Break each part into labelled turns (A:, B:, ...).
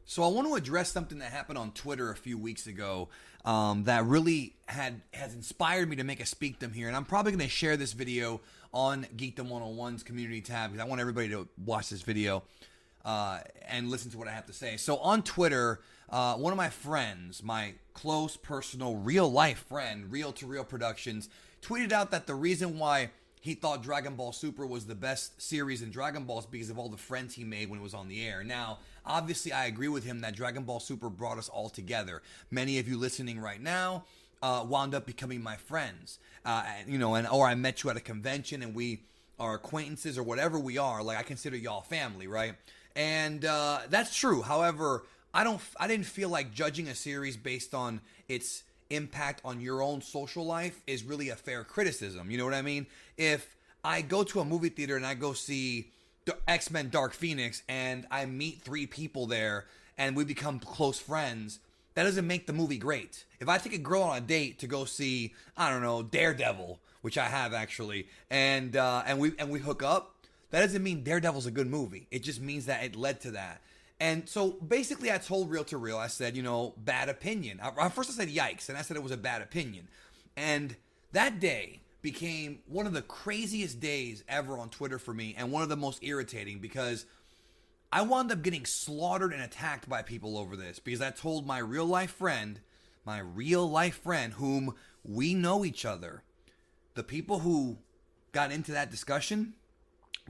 A: So I want to address something that happened on Twitter a few weeks ago that really has inspired me to make a speakdom here, and I'm probably going to share this video on Geekdom 101's community tab because I want everybody to watch this video and listen to what I have to say. So on Twitter, one of my friends, my close, personal, real-life friend, Real to Real Productions, tweeted out that the reason why he thought Dragon Ball Super was the best series in Dragon Ball is because of all the friends he made when it was on the air. Now, obviously, I agree with him that Dragon Ball Super brought us all together. Many of you listening right now wound up becoming my friends, or I met you at a convention and we are acquaintances or whatever we are. Like, I consider y'all family, right? And that's true. However, I didn't feel like judging a series based on its impact on your own social life is really a fair criticism. You know what I mean? If I go to a movie theater and I go see X-Men Dark Phoenix and I meet 3 people there and we become close friends, that doesn't make the movie great. If I take a girl on a date to go see, I don't know, Daredevil, which I have actually, and we hook up, that doesn't mean Daredevil's a good movie. It just means that it led to that. And so basically I told Real to Real, I said, bad opinion. First I said yikes, and I said it was a bad opinion. And that day became one of the craziest days ever on Twitter for me and one of the most irritating because I wound up getting slaughtered and attacked by people over this because I told my real life friend, whom we know each other, the people who got into that discussion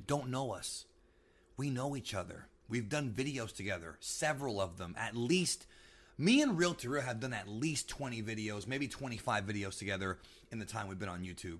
A: don't know us. We know each other. We've done videos together, several of them. At least, me and Real to Real have done at least 20 videos, maybe 25 videos together in the time we've been on YouTube.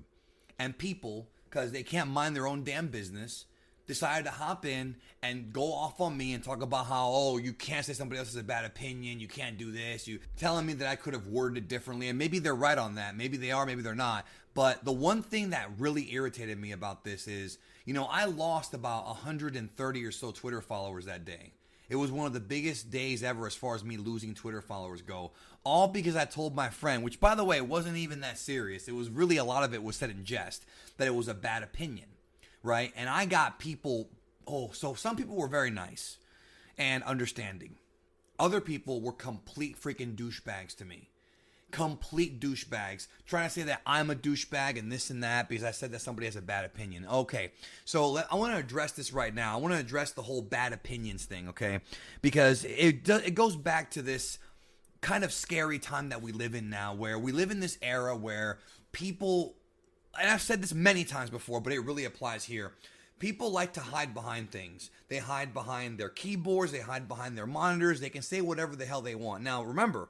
A: And people, because they can't mind their own damn business, decided to hop in and go off on me and talk about how, you can't say somebody else has a bad opinion, you can't do this, you telling me that I could have worded it differently, and maybe they're right on that, maybe they are, maybe they're not. But the one thing that really irritated me about this is, I lost about 130 or so Twitter followers that day. It was one of the biggest days ever as far as me losing Twitter followers go. All because I told my friend, which by the way, wasn't even that serious. It was really, a lot of it was said in jest, that it was a bad opinion, right? And I got people, so some people were very nice and understanding. Other people were complete freaking douchebags to me. Complete douchebags, trying to say that I'm a douchebag and this and that because I said that somebody has a bad opinion. Okay, so I want to address this right now. I want to address the whole bad opinions thing, okay? Because it goes back to this kind of scary time that we live in now, where we live in this era where people, and I've said this many times before, but it really applies here. People like to hide behind things. They hide behind their keyboards. They hide behind their monitors. They can say whatever the hell they want. Now, remember,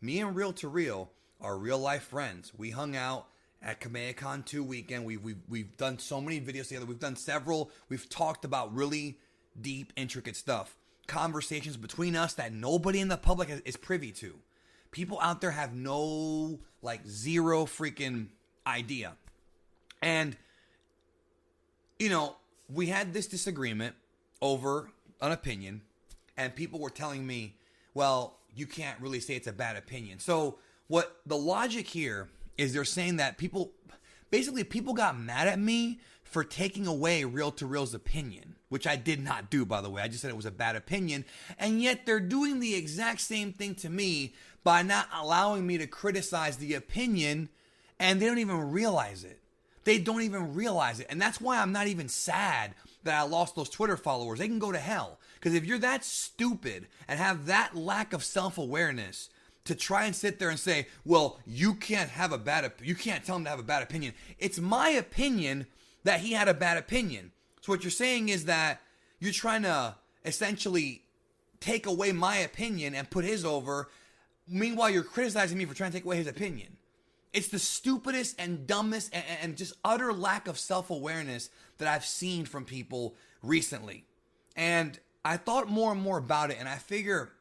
A: me and Real to Real are real life friends. We hung out at KamehamehaCon 2 weekend. We've done so many videos together. We've done several. We've talked about really deep, intricate stuff. Conversations between us that nobody in the public is privy to. People out there have zero freaking idea. And, we had this disagreement over an opinion, and people were telling me, well, you can't really say it's a bad opinion. So what the logic here is, they're saying that people got mad at me for taking away Real to Real's opinion, which I did not do, by the way. I just said it was a bad opinion. And yet they're doing the exact same thing to me by not allowing me to criticize the opinion, and they don't even realize it. They don't even realize it. And that's why I'm not even sad that I lost those Twitter followers. They can go to hell. Because if you're that stupid and have that lack of self-awareness to try and sit there and say, well, you can't tell him to have a bad opinion. It's my opinion that he had a bad opinion. So what you're saying is that you're trying to essentially take away my opinion and put his over. Meanwhile, you're criticizing me for trying to take away his opinion. It's the stupidest and dumbest and just utter lack of self-awareness that I've seen from people recently. And I thought more and more about it, and I figure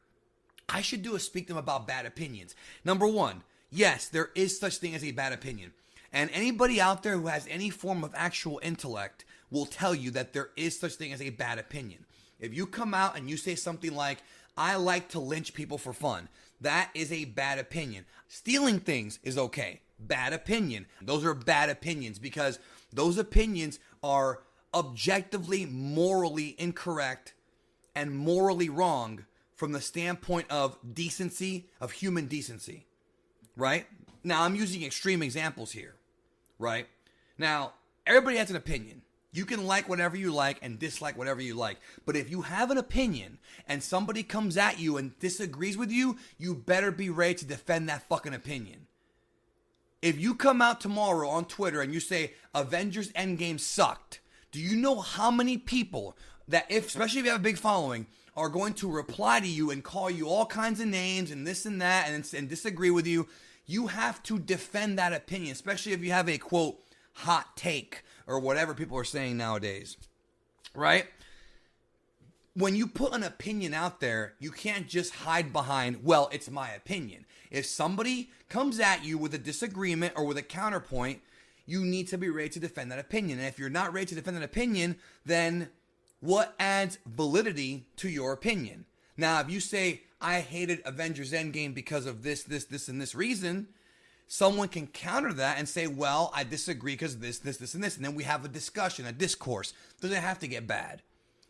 A: I should do a speak to them about bad opinions. Number one, yes, there is such thing as a bad opinion. And anybody out there who has any form of actual intellect will tell you that there is such thing as a bad opinion. If you come out and you say something like, I like to lynch people for fun, that is a bad opinion. Stealing things is okay. Bad opinion. Those are bad opinions because those opinions are objectively, morally incorrect and morally wrong from the standpoint of decency, of human decency, right? Now, I'm using extreme examples here, right? Now, everybody has an opinion. You can like whatever you like and dislike whatever you like. But if you have an opinion and somebody comes at you and disagrees with you, you better be ready to defend that fucking opinion. If you come out tomorrow on Twitter and you say Avengers Endgame sucked, do you know how many people that, especially if you have a big following, are going to reply to you and call you all kinds of names and this and that and disagree with you? You have to defend that opinion, especially if you have a, quote, hot take or whatever people are saying nowadays, right? When you put an opinion out there, you can't just hide behind, well, it's my opinion. If somebody comes at you with a disagreement or with a counterpoint, you need to be ready to defend that opinion. And if you're not ready to defend that opinion, then what adds validity to your opinion? Now, if you say, I hated Avengers Endgame because of this, and this reason, someone can counter that and say, well, I disagree because this, and this. And then we have a discussion, a discourse. Doesn't have to get bad.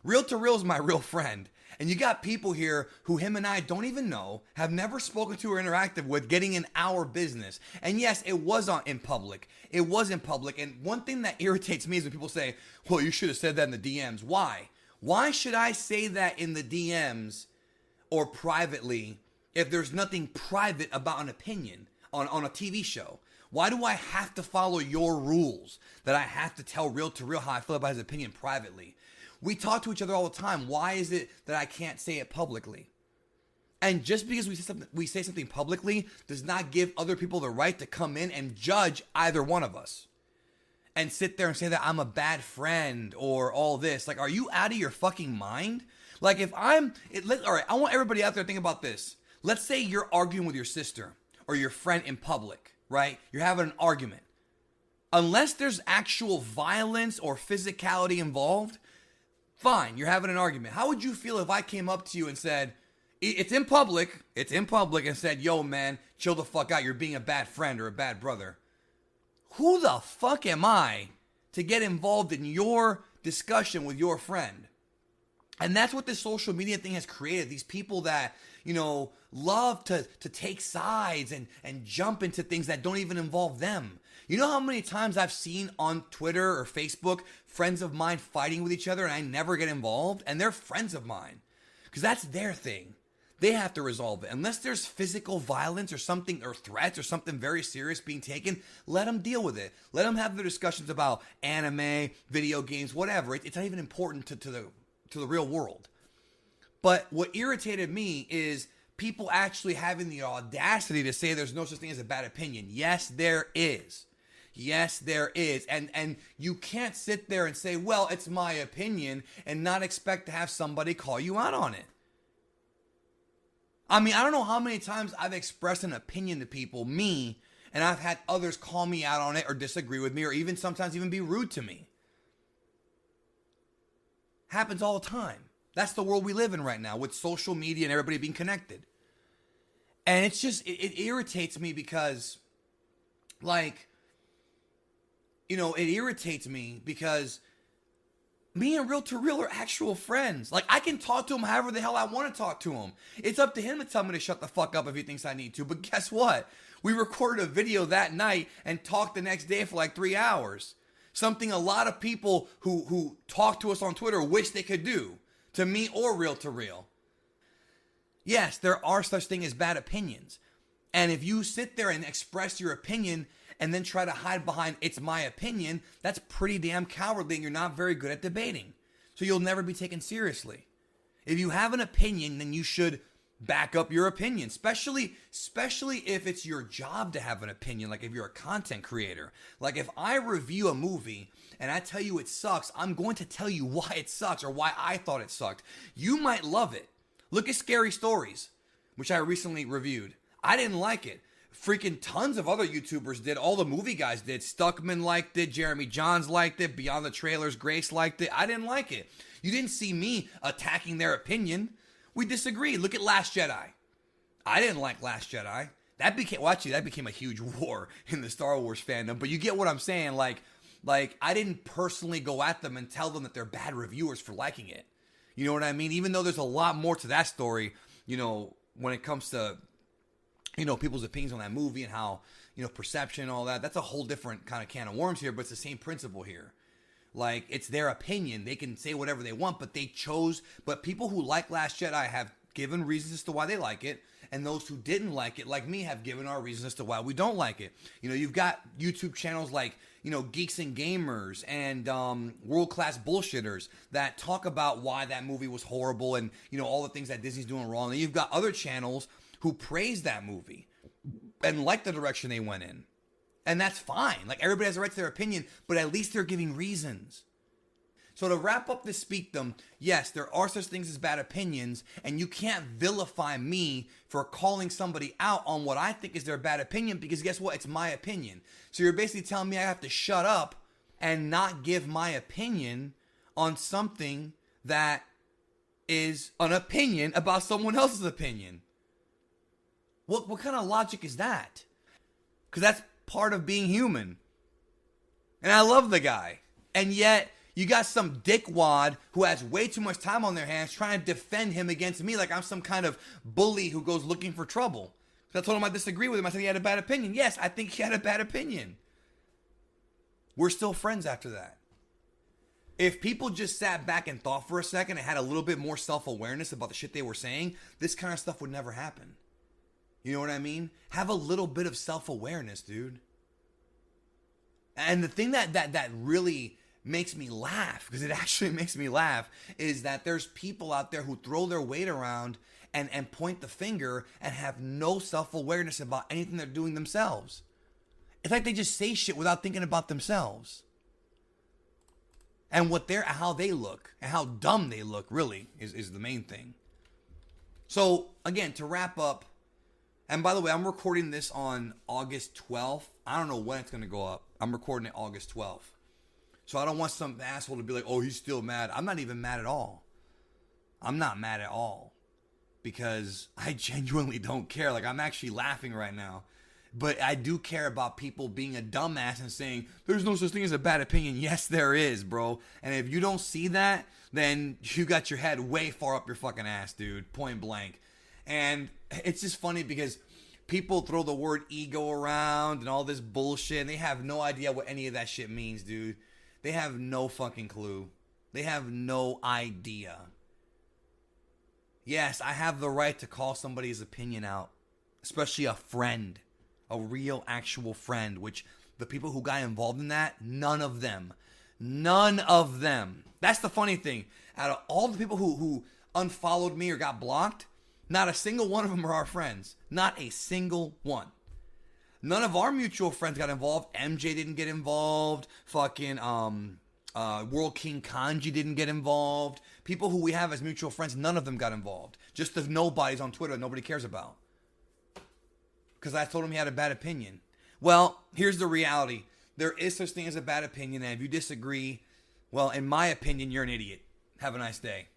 A: Real to Real is my real friend. And you got people here who him and I don't even know, have never spoken to or interacted with, getting in our business. And yes, it was in public. It was in public. And one thing that irritates me is when people say, well, you should have said that in the DMs. Why? Why should I say that in the DMs or privately if there's nothing private about an opinion on a TV show? Why do I have to follow your rules that I have to tell Real to Real how I feel about his opinion privately? We talk to each other all the time. Why is it that I can't say it publicly? And just because we say something publicly does not give other people the right to come in and judge either one of us and sit there and say that I'm a bad friend or all this. Like, are you out of your fucking mind? Like, all right, I want everybody out there to think about this. Let's say you're arguing with your sister or your friend in public, right? You're having an argument. Unless there's actual violence or physicality involved, fine, you're having an argument. How would you feel if I came up to you and said, it's in public, and said, yo, man, chill the fuck out. You're being a bad friend or a bad brother. Who the fuck am I to get involved in your discussion with your friend? And that's what this social media thing has created. These people that, love to take sides and jump into things that don't even involve them. You know how many times I've seen on Twitter or Facebook friends of mine fighting with each other and I never get involved? And they're friends of mine because that's their thing. They have to resolve it. Unless there's physical violence or something, or threats or something very serious being taken, let them deal with it. Let them have their discussions about anime, video games, whatever. It's not even important to the real world. But what irritated me is people actually having the audacity to say there's no such thing as a bad opinion. Yes, there is. Yes, there is. And you can't sit there and say, well, it's my opinion, and not expect to have somebody call you out on it. I mean, I don't know how many times I've expressed an opinion to people, me, and I've had others call me out on it or disagree with me or even sometimes even be rude to me. Happens all the time. That's the world we live in right now with social media and everybody being connected. And it's just, it irritates me because, it irritates me because me and Real to Real are actual friends. Like, I can talk to him however the hell I want to talk to him. It's up to him to tell me to shut the fuck up if he thinks I need to. But guess what? We recorded a video that night and talked the next day for like 3 hours. Something a lot of people who talk to us on Twitter wish they could do to me or Real to Real. Yes, there are such things as bad opinions. And if you sit there and express your opinion and then try to hide behind, it's my opinion, that's pretty damn cowardly and you're not very good at debating. So you'll never be taken seriously. If you have an opinion, then you should back up your opinion, especially if it's your job to have an opinion, like if you're a content creator. Like if I review a movie and I tell you it sucks, I'm going to tell you why it sucks or why I thought it sucked. You might love it. Look at Scary Stories, which I recently reviewed. I didn't like it. Freaking tons of other YouTubers did. All the movie guys did. Stuckman liked it. Jeremy Johns liked it. Beyond the Trailers, Grace liked it. I didn't like it. You didn't see me attacking their opinion. We disagreed. Look at Last Jedi. I didn't like Last Jedi. That became a huge war in the Star Wars fandom. But you get what I'm saying. Like I didn't personally go at them and tell them that they're bad reviewers for liking it. You know what I mean? Even though there's a lot more to that story, when it comes to, people's opinions on that movie and how, perception and all that, that's a whole different kind of can of worms here, but it's the same principle here. Like, it's their opinion. They can say whatever they want, but people who like Last Jedi have given reasons as to why they like it, and those who didn't like it, like me, have given our reasons as to why we don't like it. You've got YouTube channels like, Geeks and Gamers and World Class Bullshitters that talk about why that movie was horrible and, all the things that Disney's doing wrong. And you've got other channels who praise that movie and like the direction they went in. And that's fine. Like, everybody has a right to their opinion, but at least they're giving reasons. So to wrap up this speakdom, yes, there are such things as bad opinions, and you can't vilify me for calling somebody out on what I think is their bad opinion, because guess what? It's my opinion. So you're basically telling me I have to shut up and not give my opinion on something that is an opinion about someone else's opinion. What kind of logic is that? Because that's part of being human. And I love the guy. And yet, you got some dickwad who has way too much time on their hands trying to defend him against me like I'm some kind of bully who goes looking for trouble. So I told him I disagree with him. I said he had a bad opinion. Yes, I think he had a bad opinion. We're still friends after that. If people just sat back and thought for a second and had a little bit more self-awareness about the shit they were saying, this kind of stuff would never happen. You know what I mean? Have a little bit of self-awareness, dude. And the thing that really makes me laugh, because it actually makes me laugh, is that there's people out there who throw their weight around and point the finger and have no self-awareness about anything they're doing themselves. It's like they just say shit without thinking about themselves. And how they look and how dumb they look really is the main thing. So again, to wrap up, and by the way, I'm recording this on August 12th. I don't know when it's going to go up. I'm recording it August 12th. So I don't want some asshole to be like, oh, he's still mad. I'm not even mad at all. I'm not mad at all. Because I genuinely don't care. Like, I'm actually laughing right now. But I do care about people being a dumbass and saying, there's no such thing as a bad opinion. Yes, there is, bro. And if you don't see that, then you got your head way far up your fucking ass, dude. Point blank. And it's just funny because people throw the word ego around and all this bullshit, and they have no idea what any of that shit means, dude. They have no fucking clue. They have no idea. Yes, I have the right to call somebody's opinion out, especially a friend, a real actual friend, which the people who got involved in that, none of them. That's the funny thing. Out of all the people who unfollowed me or got blocked, not a single one of them are our friends. Not a single one. None of our mutual friends got involved. MJ didn't get involved. Fucking World King Kanji didn't get involved. People who we have as mutual friends, none of them got involved. Just the nobodies on Twitter nobody cares about. Because I told him he had a bad opinion. Well, here's the reality. There is such thing as a bad opinion, and if you disagree, well, in my opinion, you're an idiot. Have a nice day.